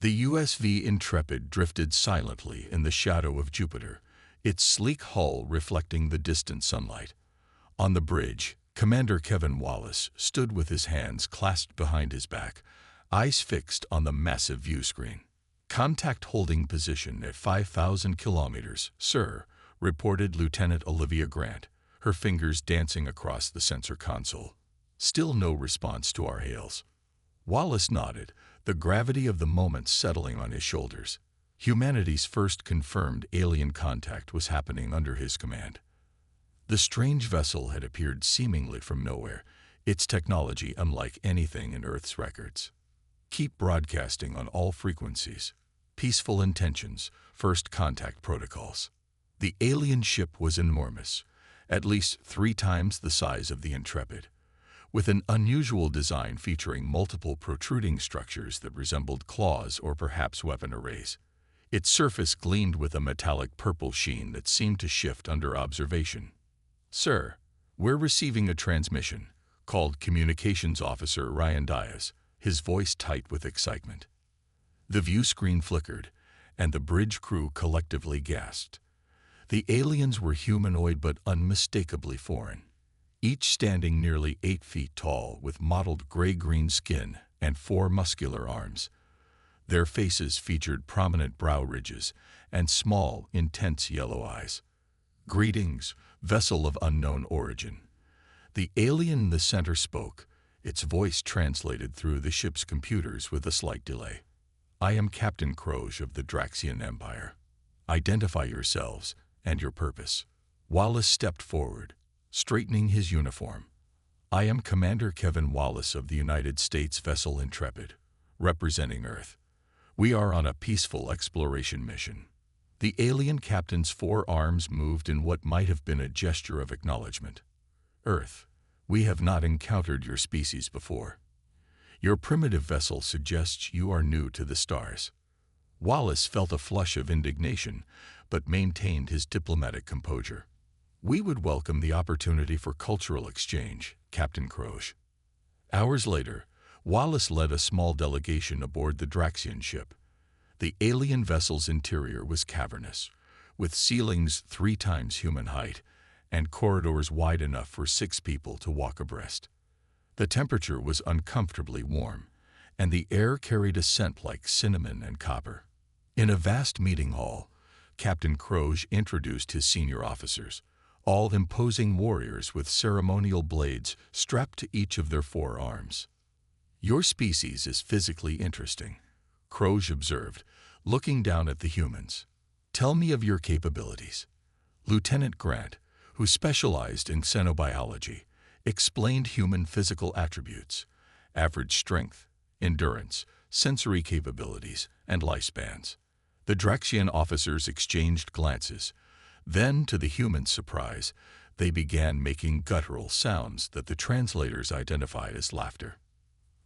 The USV Intrepid drifted silently in the shadow of Jupiter, its sleek hull reflecting the distant sunlight. On the bridge, Commander Kevin Wallace stood with his hands clasped behind his back, eyes fixed on the massive view screen. "Contact holding position at 5,000 kilometers, sir," reported Lieutenant Olivia Grant, her fingers dancing across the sensor console. Still no response to our hails. Wallace nodded, the gravity of the moment settling on his shoulders. Humanity's first confirmed alien contact was happening under his command. The strange vessel had appeared seemingly from nowhere, its technology unlike anything in Earth's records. "Keep broadcasting on all frequencies. Peaceful intentions, first contact protocols." The alien ship was enormous, at least 3 times the size of the Intrepid, with an unusual design featuring multiple protruding structures that resembled claws or perhaps weapon arrays. Its surface gleamed with a metallic purple sheen that seemed to shift under observation. "Sir, we're receiving a transmission," called Communications Officer Ryan Diaz, his voice tight with excitement. The view screen flickered, and the bridge crew collectively gasped. The aliens were humanoid but unmistakably foreign, each standing nearly 8 feet tall with mottled gray-green skin and 4 muscular arms. Their faces featured prominent brow ridges and small, intense yellow eyes. "Greetings, vessel of unknown origin." The alien in the center spoke, its voice translated through the ship's computers with a slight delay. "I am Captain Croge of the Draxian Empire. Identify yourselves and your purpose." Wallace stepped forward, straightening his uniform. "I am Commander Kevin Wallace of the United States vessel Intrepid, representing Earth. We are on a peaceful exploration mission." The alien captain's 4 arms moved in what might have been a gesture of acknowledgement. "Earth, we have not encountered your species before. Your primitive vessel suggests you are new to the stars." Wallace felt a flush of indignation, but maintained his diplomatic composure. "We would welcome the opportunity for cultural exchange, Captain Croge." Hours later, Wallace led a small delegation aboard the Draxian ship. The alien vessel's interior was cavernous, with ceilings 3 times human height and corridors wide enough for 6 people to walk abreast. The temperature was uncomfortably warm, and the air carried a scent like cinnamon and copper. In a vast meeting hall, Captain Croge introduced his senior officers, all imposing warriors with ceremonial blades strapped to each of their 4 arms. "Your species is physically interesting," Croge observed, looking down at the humans. "Tell me of your capabilities." Lieutenant Grant, who specialized in xenobiology, explained human physical attributes: average strength, endurance, sensory capabilities, and lifespans. The Draxian officers exchanged glances. Then, to the humans' surprise, they began making guttural sounds that the translators identified as laughter.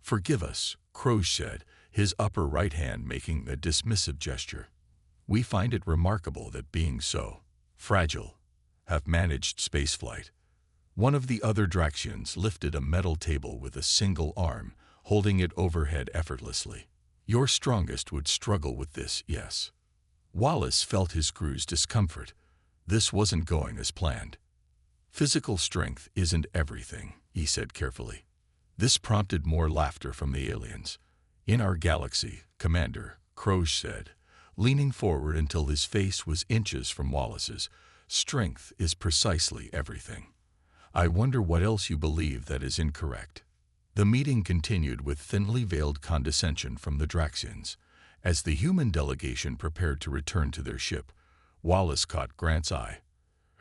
"Forgive us," Croge said, his upper right hand making a dismissive gesture. "We find it remarkable that being so fragile have managed spaceflight." One of the other Draxians lifted a metal table with a single arm, holding it overhead effortlessly. "Your strongest would struggle with this, yes." Wallace felt his crew's discomfort. This wasn't going as planned. "Physical strength isn't everything," he said carefully. This prompted more laughter from the aliens. "In our galaxy, Commander," Croge said, leaning forward until his face was inches from Wallace's, "strength is precisely everything. I wonder what else you believe that is incorrect." The meeting continued with thinly veiled condescension from the Draxians. As the human delegation prepared to return to their ship, Wallace caught Grant's eye.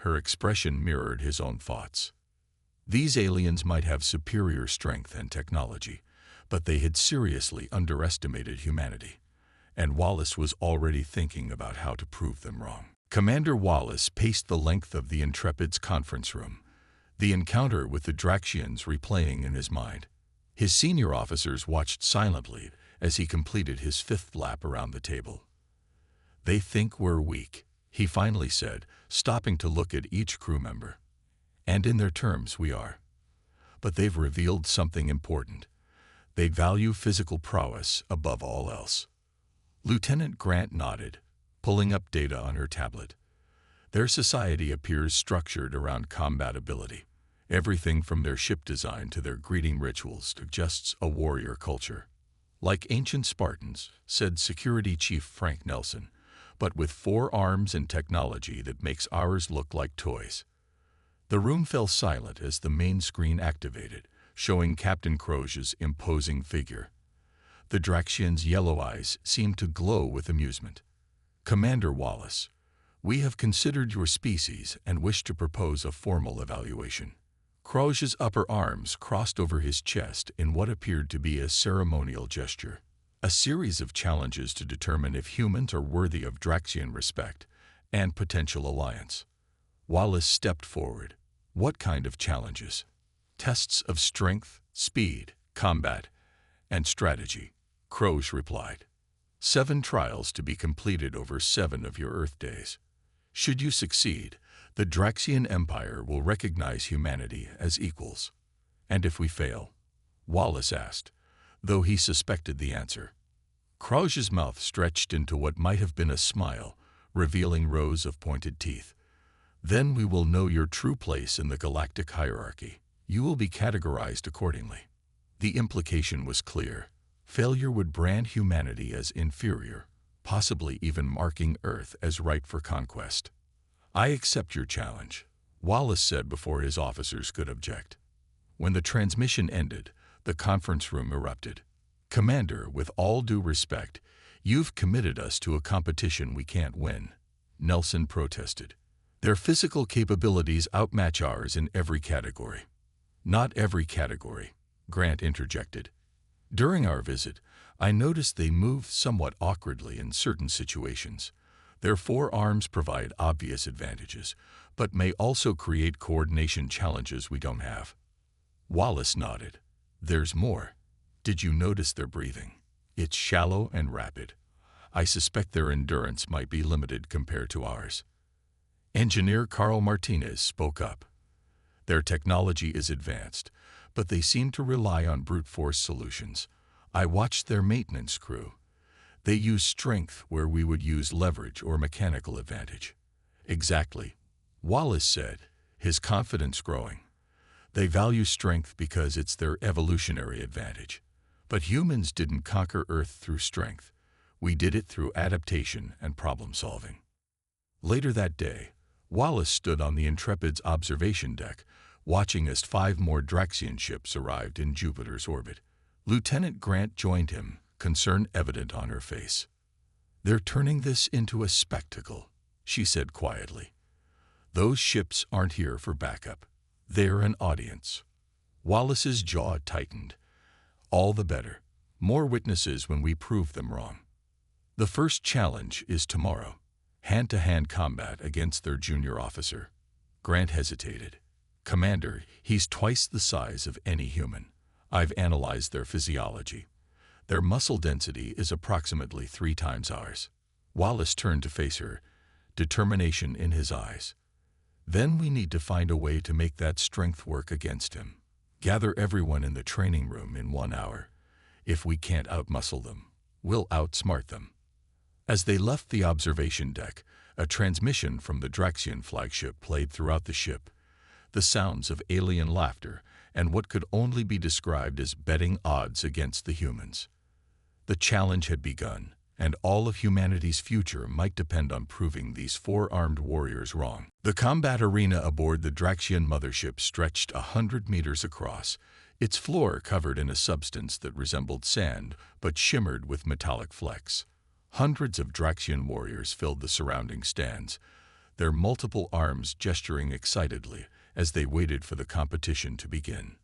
Her expression mirrored his own thoughts. These aliens might have superior strength and technology, but they had seriously underestimated humanity, and Wallace was already thinking about how to prove them wrong. Commander Wallace paced the length of the Intrepid's conference room, the encounter with the Draxians replaying in his mind. His senior officers watched silently as he completed his 5th lap around the table. "They think we're weak," he finally said, stopping to look at each crew member. "And in their terms we are. But they've revealed something important. They value physical prowess above all else." Lieutenant Grant nodded, pulling up data on her tablet. Their society appears structured around combatability. Everything from their ship design to their greeting rituals suggests a warrior culture. Like ancient Spartans, said Security Chief Frank Nelson, but with 4 arms and technology that makes ours look like toys. The room fell silent as the main screen activated, showing Captain Croge's imposing figure. The Draxian's yellow eyes seemed to glow with amusement. "Commander Wallace, we have considered your species and wish to propose a formal evaluation." Croge's upper arms crossed over his chest in what appeared to be a ceremonial gesture. A series of challenges to determine if humans are worthy of Draxian respect and potential alliance. Wallace stepped forward. "What kind of challenges?" "Tests of strength, speed, combat, and strategy," Croge replied. 7 trials to be completed over 7 of your Earth days. Should you succeed, the Draxian Empire will recognize humanity as equals. "And if we fail?" Wallace asked, though he suspected the answer. Croge's mouth stretched into what might have been a smile, revealing rows of pointed teeth. "Then we will know your true place in the galactic hierarchy. You will be categorized accordingly." The implication was clear. Failure would brand humanity as inferior, possibly even marking Earth as ripe for conquest. "I accept your challenge," Wallace said before his officers could object. When the transmission ended, the conference room erupted. "Commander, with all due respect, you've committed us to a competition we can't win," Nelson protested. "Their physical capabilities outmatch ours in every category." "Not every category," Grant interjected. "During our visit, I noticed they moved somewhat awkwardly in certain situations. Their 4 arms provide obvious advantages, but may also create coordination challenges we don't have." Wallace nodded. "There's more. Did you notice their breathing? It's shallow and rapid. I suspect their endurance might be limited compared to ours." Engineer Carl Martinez spoke up. "Their technology is advanced, but they seem to rely on brute force solutions. I watched their maintenance crew. They use strength where we would use leverage or mechanical advantage." "Exactly," Wallace said, his confidence growing. "They value strength because it's their evolutionary advantage. But humans didn't conquer Earth through strength. We did it through adaptation and problem solving." Later that day, Wallace stood on the Intrepid's observation deck, watching as 5 more Draxian ships arrived in Jupiter's orbit. Lieutenant Grant joined him, concern evident on her face. "They're turning this into a spectacle," she said quietly. "Those ships aren't here for backup. They're an audience." Wallace's jaw tightened. "All the better. More witnesses when we prove them wrong." "The first challenge is tomorrow. Hand-to-hand combat against their junior officer." Grant hesitated. "Commander, he's twice the size of any human. I've analyzed their physiology. Their muscle density is approximately 3 times ours." Wallace turned to face her, determination in his eyes. "Then we need to find a way to make that strength work against him. Gather everyone in the training room in 1 hour. If we can't outmuscle them, we'll outsmart them." As they left the observation deck, a transmission from the Draxian flagship played throughout the ship. The sounds of alien laughter and what could only be described as betting odds against the humans. The challenge had begun, and all of humanity's future might depend on proving these 4 armed warriors wrong. The combat arena aboard the Draxian mothership stretched 100 meters across, its floor covered in a substance that resembled sand but shimmered with metallic flecks. Hundreds of Draxian warriors filled the surrounding stands, their multiple arms gesturing excitedly as they waited for the competition to begin.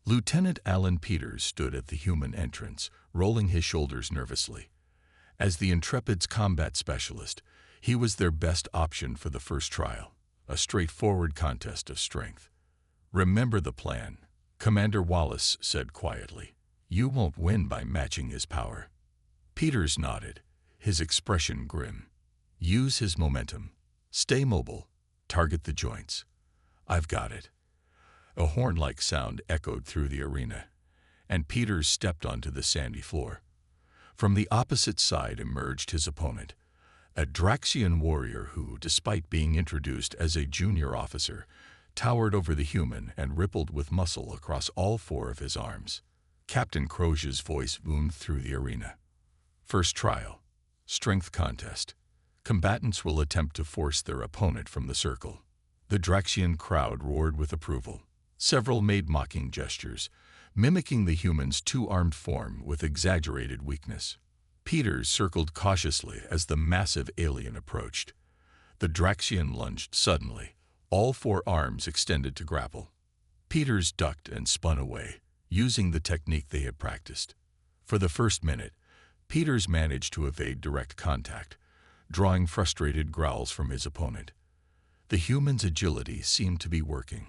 Lieutenant Alan Peters stood at the human entrance, rolling his shoulders nervously. As the Intrepid's combat specialist, he was their best option for the first trial, a straightforward contest of strength. "Remember the plan," Commander Wallace said quietly. "You won't win by matching his power." Peters nodded, his expression grim. "Use his momentum. Stay mobile. Target the joints." "I've got it." A horn-like sound echoed through the arena, and Peters stepped onto the sandy floor. From the opposite side emerged his opponent, a Draxian warrior who, despite being introduced as a junior officer, towered over the human and rippled with muscle across all four of his arms. Captain Crozier's voice boomed through the arena. First trial. Strength contest. Combatants will attempt to force their opponent from the circle. The Draxian crowd roared with approval. Several made mocking gestures, mimicking the human's two-armed form with exaggerated weakness. Peters circled cautiously as the massive alien approached. The Draxian lunged suddenly, all four arms extended to grapple. Peters ducked and spun away, using the technique they had practiced. For the first minute, Peters managed to evade direct contact, drawing frustrated growls from his opponent. The human's agility seemed to be working,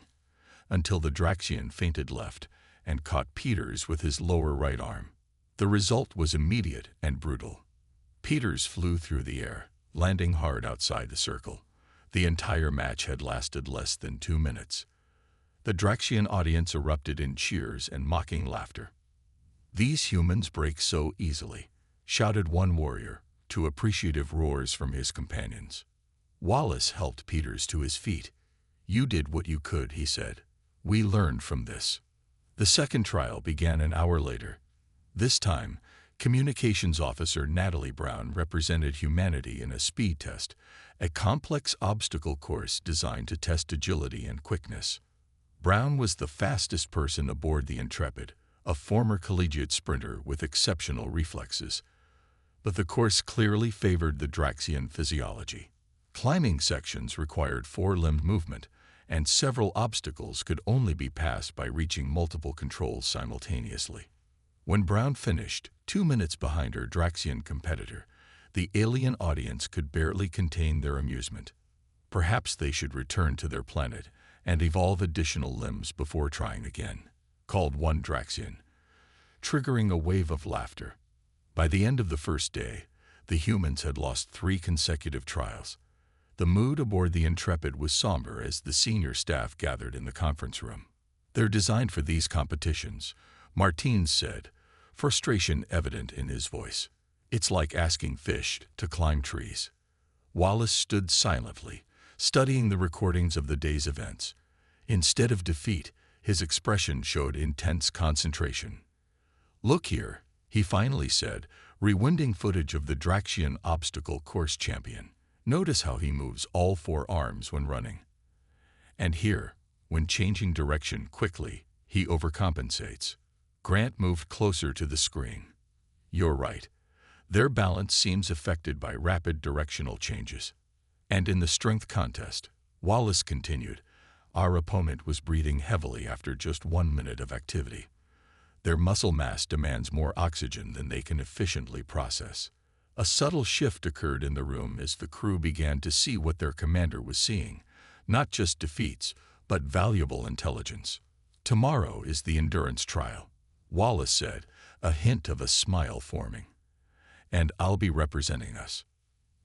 until the Draxian feinted left and caught Peters with his lower right arm. The result was immediate and brutal. Peters flew through the air, landing hard outside the circle. The entire match had lasted less than 2 minutes. The Draxian audience erupted in cheers and mocking laughter. "These humans break so easily," shouted one warrior, to appreciative roars from his companions. Wallace helped Peters to his feet. "You did what you could," he said. "We learned from this." The second trial began an hour later. This time, Communications Officer Natalie Brown represented humanity in a speed test, a complex obstacle course designed to test agility and quickness. Brown was the fastest person aboard the Intrepid, a former collegiate sprinter with exceptional reflexes. But the course clearly favored the Draxian physiology. Climbing sections required four-limbed movement, and several obstacles could only be passed by reaching multiple controls simultaneously. When Brown finished, 2 minutes behind her Draxian competitor, the alien audience could barely contain their amusement. Perhaps they should return to their planet and evolve additional limbs before trying again, called one Draxian, triggering a wave of laughter. By the end of the first day, the humans had lost 3 consecutive trials. The mood aboard the Intrepid was somber as the senior staff gathered in the conference room. "They're designed for these competitions," Martins said, frustration evident in his voice. "It's like asking fish to climb trees." Wallace stood silently, studying the recordings of the day's events. Instead of defeat, his expression showed intense concentration. "Look here," he finally said, rewinding footage of the Draxian obstacle course champion. "Notice how he moves all 4 arms when running. And here, when changing direction quickly, he overcompensates." Grant moved closer to the screen. "You're right. Their balance seems affected by rapid directional changes." And in the strength contest, Wallace continued, "Our opponent was breathing heavily after just 1 minute of activity. Their muscle mass demands more oxygen than they can efficiently process." A subtle shift occurred in the room as the crew began to see what their commander was seeing, not just defeats, but valuable intelligence. "Tomorrow is the endurance trial," Wallace said, a hint of a smile forming. "And I'll be representing us."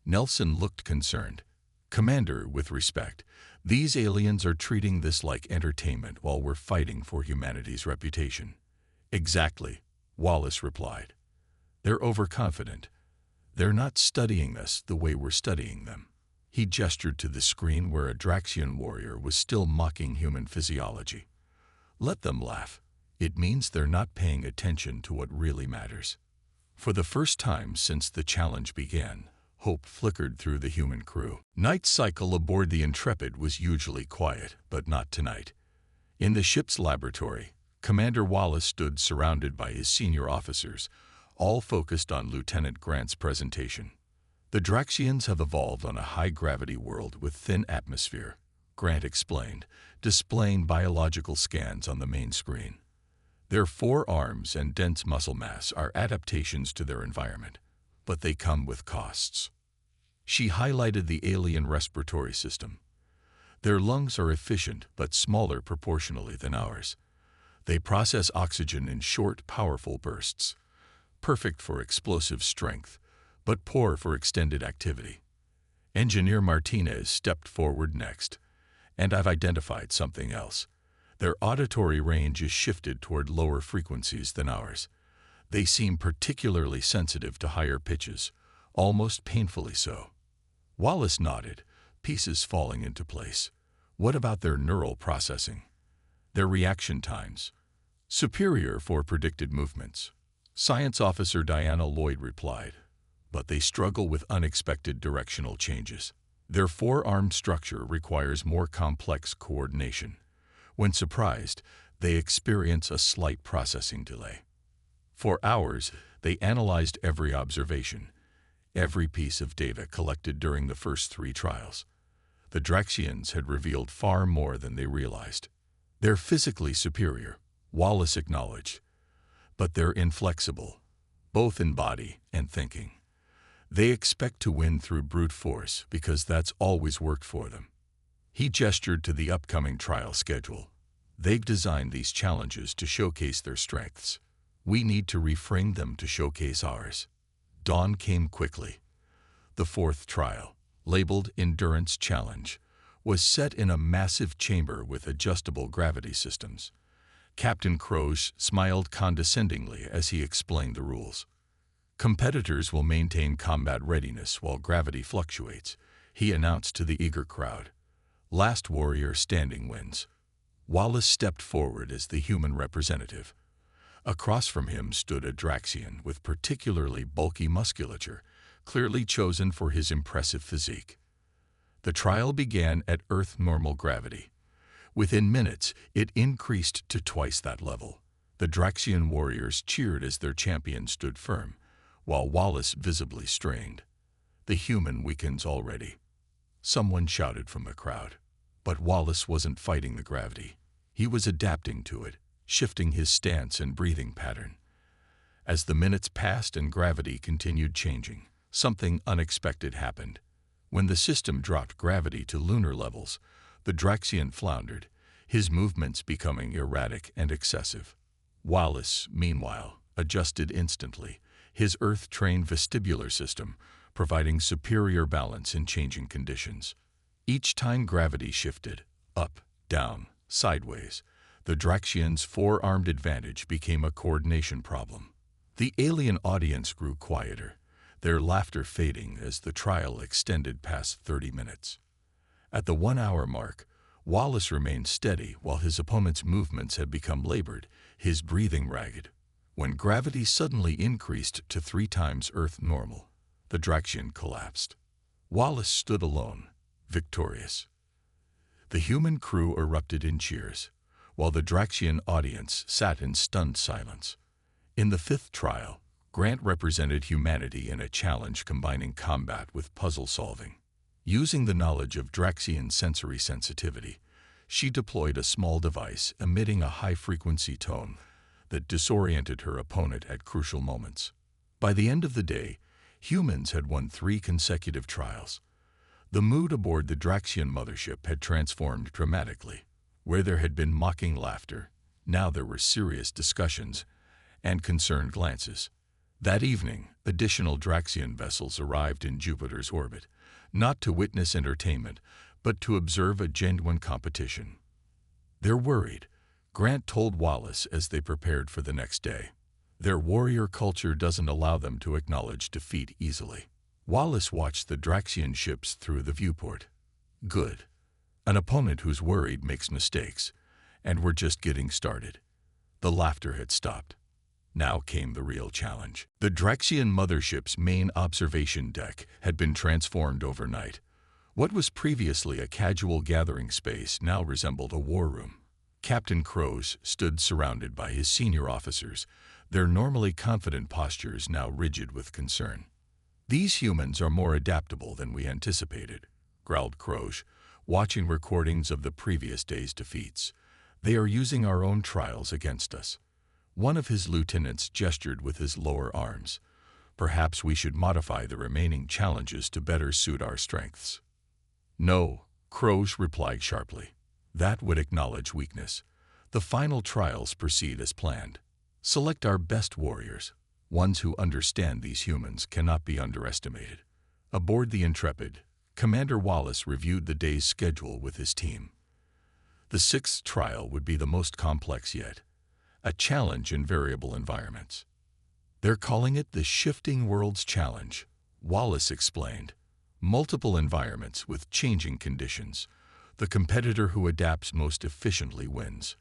Nelson looked concerned. "Commander, with respect, these aliens are treating this like entertainment while we're fighting for humanity's reputation." "Exactly," Wallace replied. "They're overconfident. They're not studying us the way we're studying them." He gestured to the screen where a Draxian warrior was still mocking human physiology. "Let them laugh. It means they're not paying attention to what really matters." For the first time since the challenge began, hope flickered through the human crew. Night cycle aboard the Intrepid was usually quiet, but not tonight. In the ship's laboratory, Commander Wallace stood surrounded by his senior officers, all focused on Lieutenant Grant's presentation. "The Draxians have evolved on a high-gravity world with thin atmosphere," Grant explained, displaying biological scans on the main screen. "Their 4 arms and dense muscle mass are adaptations to their environment, but they come with costs." She highlighted the alien respiratory system. "Their lungs are efficient but smaller proportionally than ours. They process oxygen in short, powerful bursts, perfect for explosive strength, but poor for extended activity." Engineer Martinez stepped forward next. "And I've identified something else. Their auditory range is shifted toward lower frequencies than ours. They seem particularly sensitive to higher pitches, almost painfully so. Wallace nodded, pieces falling into place. What about their neural processing? Their reaction times? Superior for predicted movements. Science Officer Diana Lloyd replied, but they struggle with unexpected directional changes. Their forearm structure requires more complex coordination. When surprised, they experience a slight processing delay. For hours, they analyzed every observation, every piece of data collected during the first 3 trials. The Draxians had revealed far more than they realized. They're physically superior, Wallace acknowledged, but they're inflexible, both in body and thinking. They expect to win through brute force because that's always worked for them. He gestured to the upcoming trial schedule. They've designed these challenges to showcase their strengths. We need to reframe them to showcase ours. Dawn came quickly. The 4th trial, labeled Endurance Challenge, was set in a massive chamber with adjustable gravity systems. Captain Croge smiled condescendingly as he explained the rules. Competitors will maintain combat readiness while gravity fluctuates, he announced to the eager crowd. Last warrior standing wins. Wallace stepped forward as the human representative. Across from him stood a Draxian with particularly bulky musculature, clearly chosen for his impressive physique. The trial began at Earth normal gravity. Within minutes, it increased to twice that level. The Draxian warriors cheered as their champion stood firm, while Wallace visibly strained. The human weakens already. Someone shouted from the crowd. But Wallace wasn't fighting the gravity. He was adapting to it, shifting his stance and breathing pattern. As the minutes passed and gravity continued changing, something unexpected happened. When the system dropped gravity to lunar levels, the Draxian floundered, his movements becoming erratic and excessive. Wallace, meanwhile, adjusted instantly, his Earth-trained vestibular system providing superior balance in changing conditions. Each time gravity shifted, up, down, sideways, the Draxians' four-armed advantage became a coordination problem. The alien audience grew quieter, their laughter fading as the trial extended past 30 minutes. At the 1-hour mark, Wallace remained steady while his opponent's movements had become labored, his breathing ragged. When gravity suddenly increased to 3 times Earth normal, the Draxian collapsed. Wallace stood alone, victorious. The human crew erupted in cheers, while the Draxian audience sat in stunned silence. In the 5th trial, Grant represented humanity in a challenge combining combat with puzzle solving. Using the knowledge of Draxian sensory sensitivity, she deployed a small device emitting a high-frequency tone that disoriented her opponent at crucial moments. By the end of the day, humans had won 3 consecutive trials. The mood aboard the Draxian mothership had transformed dramatically. Where there had been mocking laughter, now there were serious discussions and concerned glances. That evening, additional Draxian vessels arrived in Jupiter's orbit, not to witness entertainment, but to observe a genuine competition. They're worried, Grant told Wallace as they prepared for the next day. Their warrior culture doesn't allow them to acknowledge defeat easily. Wallace watched the Draxian ships through the viewport. Good. An opponent who's worried makes mistakes, and we're just getting started. The laughter had stopped. Now came the real challenge. The Draxian mothership's main observation deck had been transformed overnight. What was previously a casual gathering space now resembled a war room. Captain Croze stood surrounded by his senior officers, their normally confident postures now rigid with concern. "These humans are more adaptable than we anticipated," growled Croze, watching recordings of the previous day's defeats. "They are using our own trials against us." One of his lieutenants gestured with his lower arms. "Perhaps we should modify the remaining challenges to better suit our strengths." "No," Croze replied sharply. "That would acknowledge weakness. The final trials proceed as planned. Select our best warriors. Ones who understand these humans cannot be underestimated." Aboard the Intrepid, Commander Wallace reviewed the day's schedule with his team. The 6th trial would be the most complex yet, a challenge in variable environments. They're calling it the Shifting Worlds Challenge, Wallace explained. Multiple environments with changing conditions. The competitor who adapts most efficiently wins.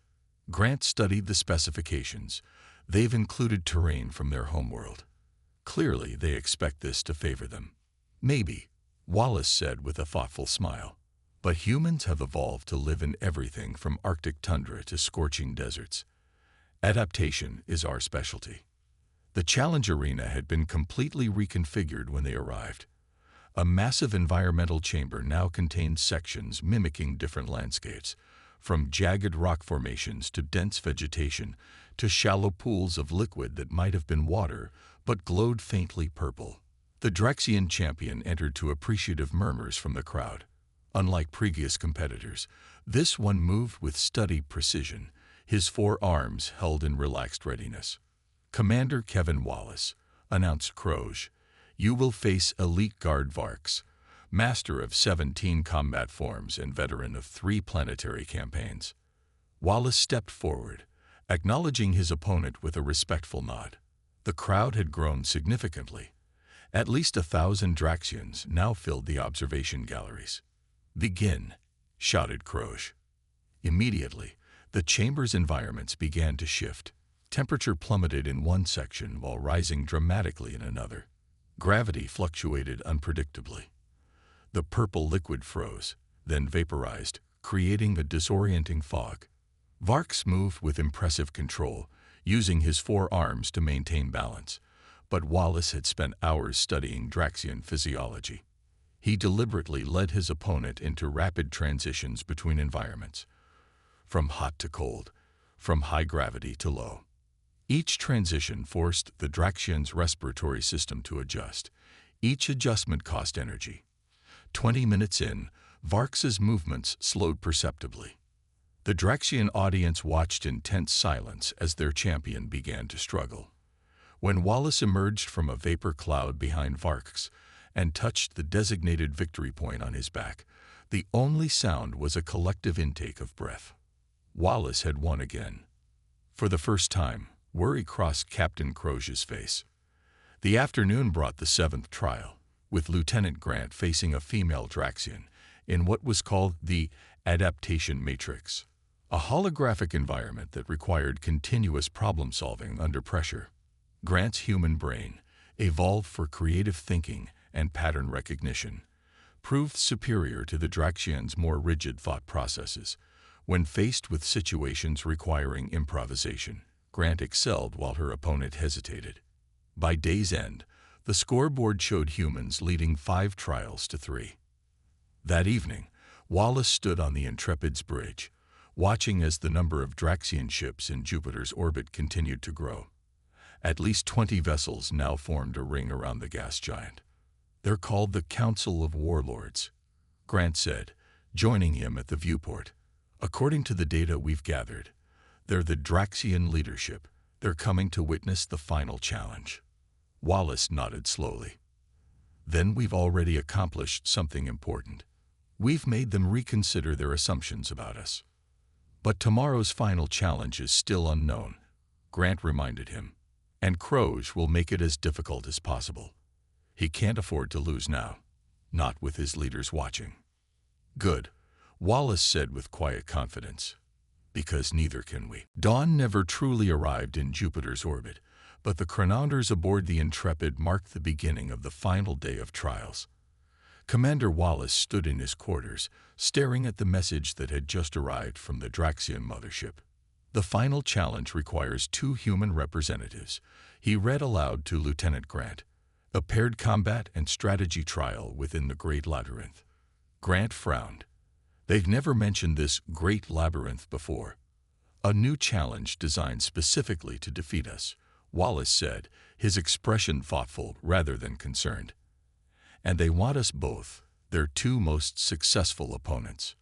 Grant studied the specifications. They've included terrain from their homeworld. Clearly, they expect this to favor them. Maybe, Wallace said with a thoughtful smile. But humans have evolved to live in everything from Arctic tundra to scorching deserts. Adaptation is our specialty. The challenge arena had been completely reconfigured when they arrived. A massive environmental chamber now contained sections mimicking different landscapes, from jagged rock formations to dense vegetation to shallow pools of liquid that might have been water but glowed faintly purple. The Draxian champion entered to appreciative murmurs from the crowd. Unlike previous competitors, this one moved with studied precision, his 4 arms held in relaxed readiness. "Commander Kevin Wallace," announced Croge, "you will face elite guard Varks, master of 17 combat forms and veteran of 3 planetary campaigns." Wallace stepped forward, acknowledging his opponent with a respectful nod. The crowd had grown significantly. At least 1,000 Draxians now filled the observation galleries. "Begin," shouted Croge. Immediately, the chamber's environments began to shift. Temperature plummeted in one section while rising dramatically in another. Gravity fluctuated unpredictably. The purple liquid froze, then vaporized, creating a disorienting fog. Varks moved with impressive control, using his 4 arms to maintain balance, but Wallace had spent hours studying Draxian physiology. He deliberately led his opponent into rapid transitions between environments, from hot to cold, from high gravity to low. Each transition forced the Draxian's respiratory system to adjust. Each adjustment cost energy. 20 minutes in, Varks's movements slowed perceptibly. The Draxian audience watched in tense silence as their champion began to struggle. When Wallace emerged from a vapor cloud behind Varks and touched the designated victory point on his back, the only sound was a collective intake of breath. Wallace had won again. For the first time, worry crossed Captain Croge's face. The afternoon brought the 7th trial, with Lieutenant Grant facing a female Draxian in what was called the adaptation matrix, a holographic environment that required continuous problem-solving under pressure. Grant's human brain, evolved for creative thinking and pattern recognition, proved superior to the Draxian's more rigid thought processes. When faced with situations requiring improvisation, Grant excelled while her opponent hesitated. By day's end, the scoreboard showed humans leading 5 trials to 3. That evening, Wallace stood on the Intrepid's bridge, watching as the number of Draxian ships in Jupiter's orbit continued to grow. At least 20 vessels now formed a ring around the gas giant. "They're called the Council of Warlords," Grant said, joining him at the viewport. "According to the data we've gathered, they're the Draxian leadership. They're coming to witness the final challenge." Wallace nodded slowly. "Then we've already accomplished something important. We've made them reconsider their assumptions about us." "But tomorrow's final challenge is still unknown," Grant reminded him, "and Croge will make it as difficult as possible. He can't afford to lose now, not with his leaders watching." "Good," Wallace said with quiet confidence, "because neither can we." Dawn never truly arrived in Jupiter's orbit, but the chronometers aboard the Intrepid marked the beginning of the final day of trials. Commander Wallace stood in his quarters, staring at the message that had just arrived from the Draxian mothership. "The final challenge requires 2 human representatives," he read aloud to Lieutenant Grant. "A paired combat and strategy trial within the Great Labyrinth." Grant frowned. They've never mentioned this Great Labyrinth before. "A new challenge designed specifically to defeat us," Wallace said, his expression thoughtful rather than concerned. "And they want us both, their 2 most successful opponents."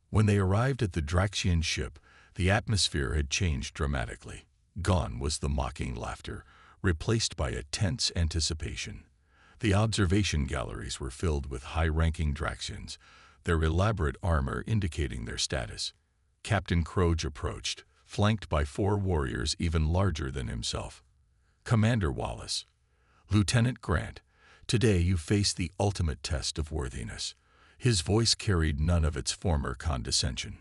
When they arrived at the Draxian ship, the atmosphere had changed dramatically. Gone was the mocking laughter, replaced by a tense anticipation. The observation galleries were filled with high-ranking Draxians, their elaborate armor indicating their status. Captain Croge approached, flanked by 4 warriors even larger than himself. Commander Wallace, Lieutenant Grant, today you face the ultimate test of worthiness. His voice carried none of its former condescension.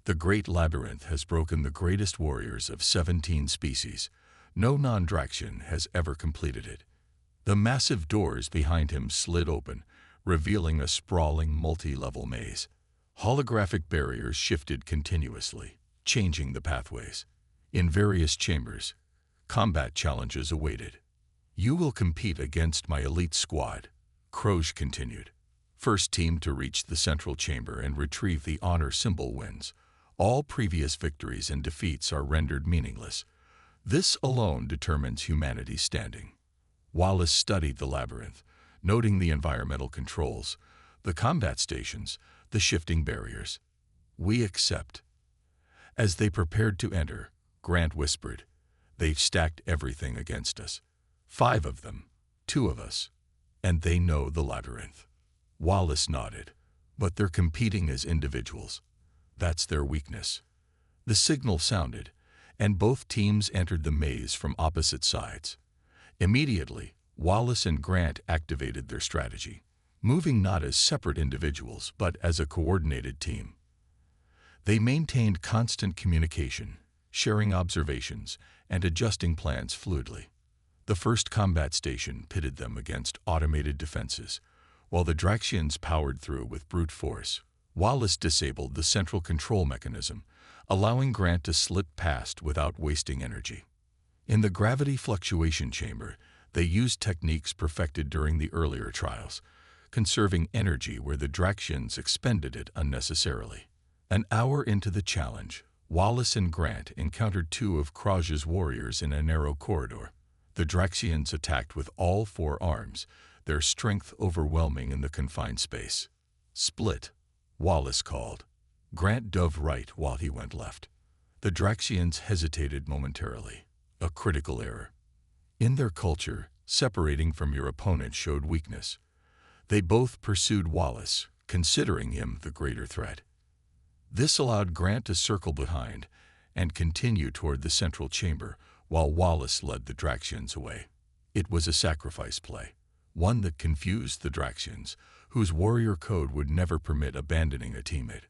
The Great Labyrinth has broken the greatest warriors of 17 species. No non-Draxian has ever completed it. The massive doors behind him slid open, revealing a sprawling multi-level maze. Holographic barriers shifted continuously, changing the pathways. In various chambers, combat challenges awaited. You will compete against my elite squad, Croge continued. First team to reach the central chamber and retrieve the honor symbol wins. All previous victories and defeats are rendered meaningless. This alone determines humanity's standing. Wallace studied the labyrinth, noting the environmental controls, the combat stations, the shifting barriers. We accept. As they prepared to enter, Grant whispered, "They've stacked everything against us. 5 of them, 2 of us, and they know the labyrinth." Wallace nodded, "But they're competing as individuals. That's their weakness." The signal sounded, and both teams entered the maze from opposite sides. Immediately, Wallace and Grant activated their strategy, moving not as separate individuals but as a coordinated team. They maintained constant communication, sharing observations and adjusting plans fluidly. The first combat station pitted them against automated defenses, while the Draxians powered through with brute force. Wallace disabled the central control mechanism, allowing Grant to slip past without wasting energy. In the gravity fluctuation chamber, they used techniques perfected during the earlier trials, conserving energy where the Draxians expended it unnecessarily. An hour into the challenge, Wallace and Grant encountered 2 of Croge's warriors in a narrow corridor. The Draxians attacked with all 4 arms, their strength overwhelming in the confined space. "Split," Wallace called. Grant dove right while he went left. The Draxians hesitated momentarily, a critical error. In their culture, separating from your opponent showed weakness. They both pursued Wallace, considering him the greater threat. This allowed Grant to circle behind and continue toward the central chamber, while Wallace led the Draxians away. It was a sacrifice play, one that confused the Draxians, whose warrior code would never permit abandoning a teammate.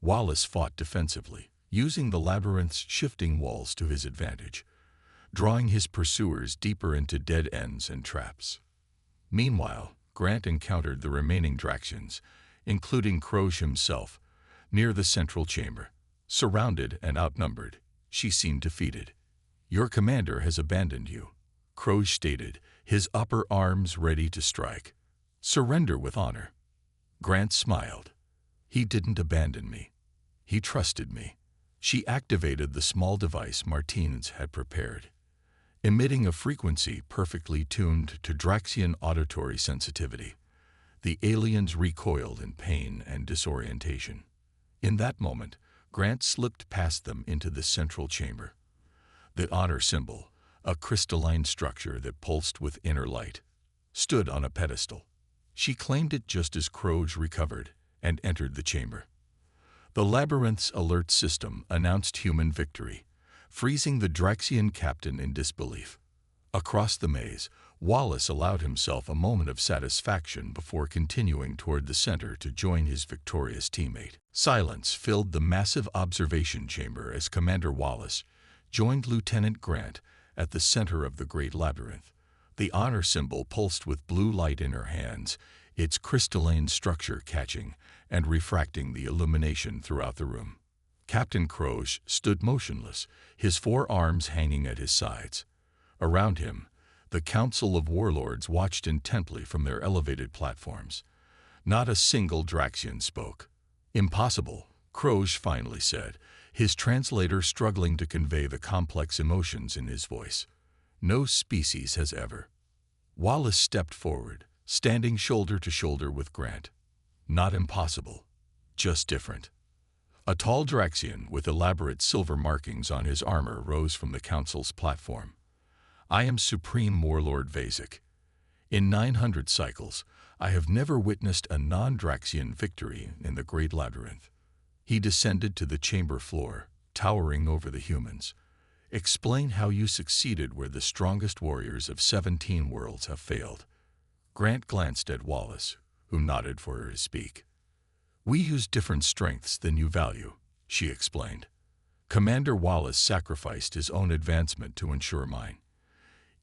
Wallace fought defensively, using the labyrinth's shifting walls to his advantage, drawing his pursuers deeper into dead ends and traps. Meanwhile, Grant encountered the remaining Draxians, including Croge himself, near the central chamber. Surrounded and outnumbered, she seemed defeated. "Your commander has abandoned you," Croge stated, his upper arms ready to strike. "Surrender with honor." Grant smiled. "He didn't abandon me. He trusted me." She activated the small device Martinez had prepared. Emitting a frequency perfectly tuned to Draxian auditory sensitivity, the aliens recoiled in pain and disorientation. In that moment, Grant slipped past them into the central chamber. The honor symbol, a crystalline structure that pulsed with inner light, stood on a pedestal. She claimed it just as Croge recovered and entered the chamber. The labyrinth's alert system announced human victory, freezing the Draxian captain in disbelief. Across the maze, Wallace allowed himself a moment of satisfaction before continuing toward the center to join his victorious teammate. Silence filled the massive observation chamber as Commander Wallace joined Lieutenant Grant at the center of the Great Labyrinth. The honor symbol pulsed with blue light in her hands, its crystalline structure catching and refracting the illumination throughout the room. Captain Croge stood motionless, his 4 arms hanging at his sides. Around him, the Council of Warlords watched intently from their elevated platforms. Not a single Draxian spoke. "Impossible," Croge finally said, his translator struggling to convey the complex emotions in his voice. "No species has ever." Wallace stepped forward, standing shoulder to shoulder with Grant. "Not impossible, just different." A tall Draxian with elaborate silver markings on his armor rose from the Council's platform. "I am Supreme Warlord Vasic. In 900 cycles, I have never witnessed a non-Draxian victory in the Great Labyrinth." He descended to the chamber floor, towering over the humans. Explain how you succeeded where the strongest warriors of 17 worlds have failed. Grant glanced at Wallace, who nodded for her to speak. We use different strengths than you value, she explained. Commander Wallace sacrificed his own advancement to ensure mine.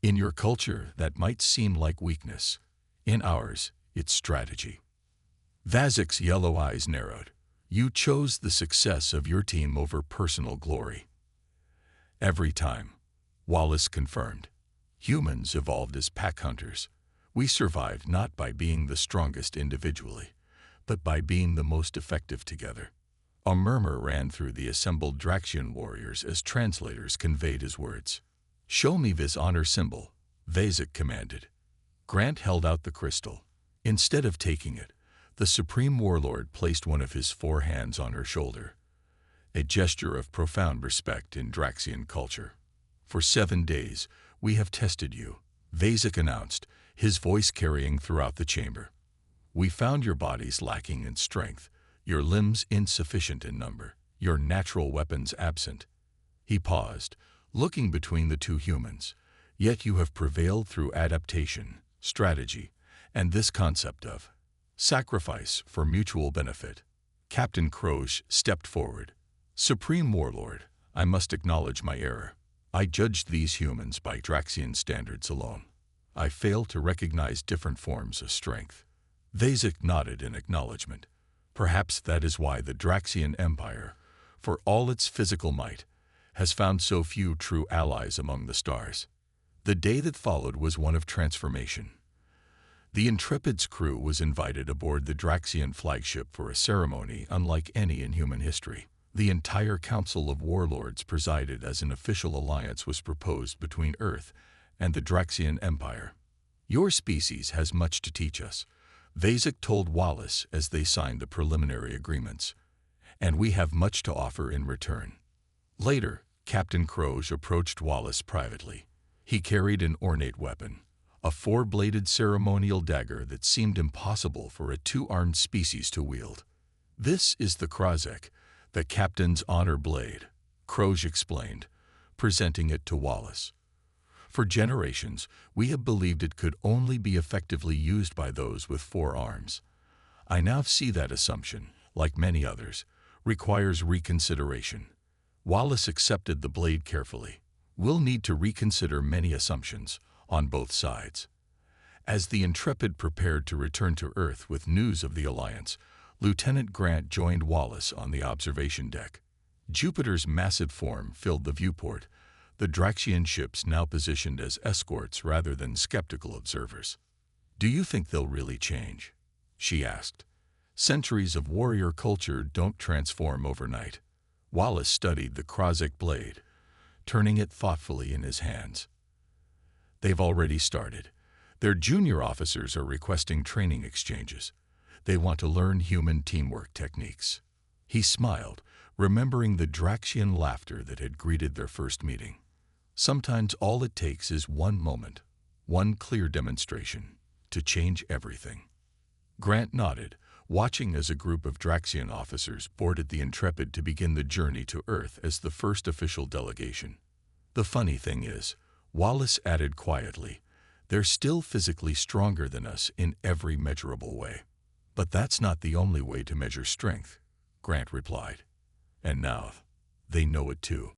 In your culture, that might seem like weakness. In ours, it's strategy. Vazik's yellow eyes narrowed. You chose the success of your team over personal glory. Every time, Wallace confirmed. Humans evolved as pack hunters. We survived not by being the strongest individually, but by being the most effective together. A murmur ran through the assembled Draxian warriors as translators conveyed his words. Show me this honor symbol, Vazik commanded. Grant held out the crystal. Instead of taking it, the Supreme Warlord placed one of his 4 hands on her shoulder, a gesture of profound respect in Draxian culture. For 7 days, we have tested you, Vazik announced, his voice carrying throughout the chamber. We found your bodies lacking in strength, your limbs insufficient in number, your natural weapons absent. He paused, looking between the 2 humans. Yet you have prevailed through adaptation, strategy, and this concept of sacrifice for mutual benefit. Captain Croge stepped forward. Supreme Warlord, I must acknowledge my error. I judged these humans by Draxian standards alone. I failed to recognize different forms of strength. Vazik nodded in acknowledgement. Perhaps that is why the Draxian Empire, for all its physical might, has found so few true allies among the stars. The day that followed was one of transformation. The Intrepid's crew was invited aboard the Draxian flagship for a ceremony unlike any in human history. The entire Council of Warlords presided as an official alliance was proposed between Earth and the Draxian Empire. Your species has much to teach us, Vazik told Wallace as they signed the preliminary agreements, and we have much to offer in return. Later, Captain Croge approached Wallace privately. He carried an ornate weapon, a 4-bladed ceremonial dagger that seemed impossible for a 2-armed species to wield. This is the Krazek, the captain's honor blade, Croge explained, presenting it to Wallace. For generations, we have believed it could only be effectively used by those with 4 arms. I now see that assumption, like many others, requires reconsideration. Wallace accepted the blade carefully. We'll need to reconsider many assumptions, on both sides. As the Intrepid prepared to return to Earth with news of the Alliance, Lieutenant Grant joined Wallace on the observation deck. Jupiter's massive form filled the viewport, the Draxian ships now positioned as escorts rather than skeptical observers. Do you think they'll really change? She asked. Centuries of warrior culture don't transform overnight. Wallace studied the Krazek blade, turning it thoughtfully in his hands. They've already started. Their junior officers are requesting training exchanges. They want to learn human teamwork techniques. He smiled, remembering the Draxian laughter that had greeted their first meeting. Sometimes all it takes is one moment, one clear demonstration, to change everything. Grant nodded, watching as a group of Draxian officers boarded the Intrepid to begin the journey to Earth as the first official delegation. The funny thing is, Wallace added quietly, they're still physically stronger than us in every measurable way. But that's not the only way to measure strength, Grant replied. And now, they know it too.